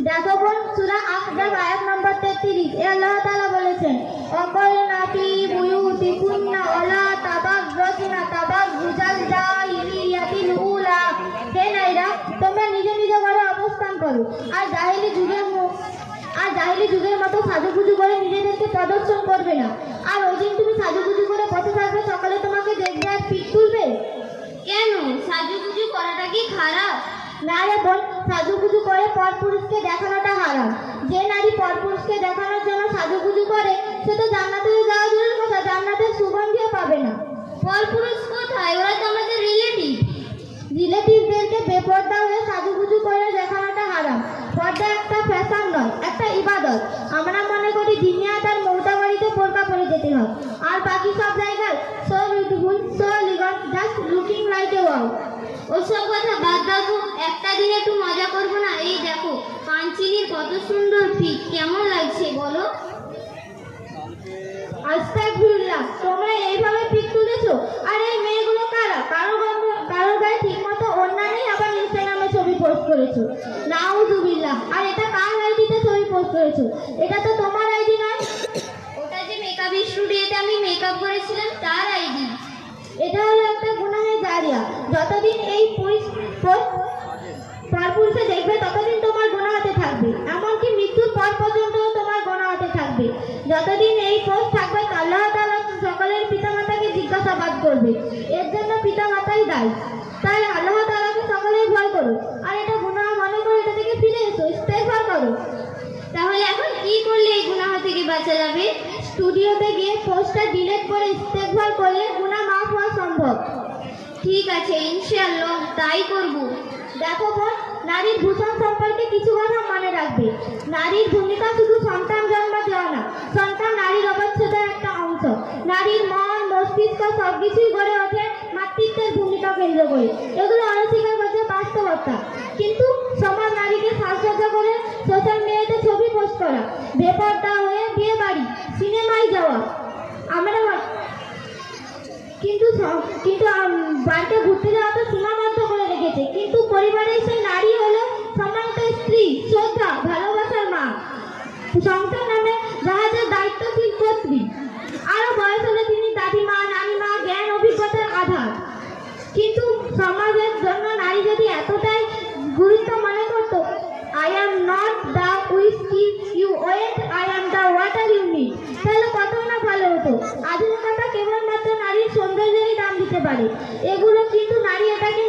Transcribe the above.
দেখো বোন, সূরা আহজাব আয়াত নম্বর 33 এ আল্লাহ তাআলা বলেছেন, ওয়াকালনা ফি বুয়ুতিকুন্না ওয়ালা তাবাররাজনা তাবাররুজাল জাহিলিয়াতিল উলা। হে নারীরা, তোমরা নিজ নিজ ঘরে অবস্থান করো আর জাহেলি যুগের মতো সাজুগুজু করে নিজেদেরকে প্রদর্শন করবে না। আর ওই দিন তুমি সাজুগুজু করে বসে থাকবে, সকালে তোমাকে দেখবে আর পিঠ তুলবে। কেন, সাজুগুজু করাটা কি খারাপ? না রে বোন, সাজুগুজু করে পরপুরুষকে দেখানোটা হারাম। যে নারী পরপুরুষকে দেখানোর জন্য সাজুগুজু করে সে তো জান্নাতে যাওয়া দূরের কথা, জান্নাতের সুগন্ধিও পাবে না। পরপুরুষ কোথায়? ওরা তো আমাদের রিলেটিভদেরকে বেপর্দা হয়ে সাজুগুজু করে দেখানোটা হারাম। পর্দা একটা ফ্যাশন নয়, একটা ইবাদত। আমরা মনে করি দিনিয়াত আর মৌতা বাড়িতে বোরকা পরে যেতে হয়, আর বাকি সব জায়গায় so beautiful, so elegant, just looking like a wow. ওসব কথা বাদ দাও তো, একটা দিন একটু মজা করবো না? এই দেখো কাঞ্চিনীর কত সুন্দর পিক, কেমন লাগছে বলো? আস্তাগফিরুল্লাহ, তোমরা এইভাবে পিক তুলেছো? আর এই মেয়েগুলো কারা? কারোর গায়ে ঠিক মতো ওড়না নেই, আবার ইনস্টাগ্রামে ছবি পোস্ট করেছো। নাউজুবিল্লাহ। আর এটা কার আইডিতে ছবি পোস্ট করেছো? এটা তো তোমার আইডি নয়। ওটা যে মেকআপ স্টুডিওতে আমি মেকআপ করেছিলাম তার আইডি। এটা হলো একটা গুনাহে জারিয়া। যতদিন এই পরপুরুষে দেখবে ততদিন তোমার গুনাহ হতে থাকবে, এমনকি মৃত্যুর পর পর্যন্ত তোমার গুনাহ হতে থাকবে। যতদিন এই পোস্ট থাকবে আল্লাহ তাআলা সকলের পিতামাতাকে জিজ্ঞাসাবাদ করবে। এর জন্য পিতামাতাই দায়ী। তাই আল্লাহ তাআলাকে সকলেই ভয় করো, আর এটা গুনাহ মনে করে এটা থেকে ফিরে এসো, ইস্তেগফার করো। তাহলে এখন কি করলে এই গুনাহ থেকে বাঁচা যাবে? স্টুডিওতে গিয়ে পোস্টটা ডিলিট করে ইস্তেগফার করলে গুনাহ মাফ হওয়া সম্ভব। ঠিক আছে, ইনশাআল্লাহ তাই করব। দেখো বোন, নারীর ভূষণ সম্পর্কে কিছু কথা মনে রাখবে। নারীর ভূমিকা শুধু সন্তান জন্ম দেওয়া না, সন্তান নারীর অবচ্ছেদের একটা অংশ। নারীর মন, মস্তিষ্ক সবকিছুই গড়ে ওঠে মাতৃত্বের ভূমিকা কেন্দ্র করে। এগুলো অস্বীকার করছে বাস্তবতা। কিন্তু সমাজ নারীকে সাজসজ্জা করে সোশ্যাল মিডিয়াতে ছবি পোস্ট করা, বেপর্দা হয়ে বিয়ে বাড়ি, সিনেমায় যাওয়া, কিন্তু বাড়িতে ঘুরতে যাওয়া তো সীমাবদ্ধ করে রেখেছে। কিন্তু পরিবারের সেই নারী হলো সম্মানিত স্ত্রী, শ্রদ্ধা, ভালোবাসার মা, সংসার নামে জাহাজের দায়িত্বশীল কর্ত্রী। আরো বয়স হলে তিনি দাদিমা, নানিমা, জ্ঞান অভিজ্ঞতার আধার। কিন্তু সমাজের জন্য নারী যদি এতটাই গুরুত্ব মনে করত, I am not the whiskey you want, I am the water you need, তাহলে কত না ভালো হতো। আধুনিকতা কেবলমাত্র নারীর সৌন্দর্যেরই দাম দিতে পারে, এগুলো কিন্তু নারী এটাকে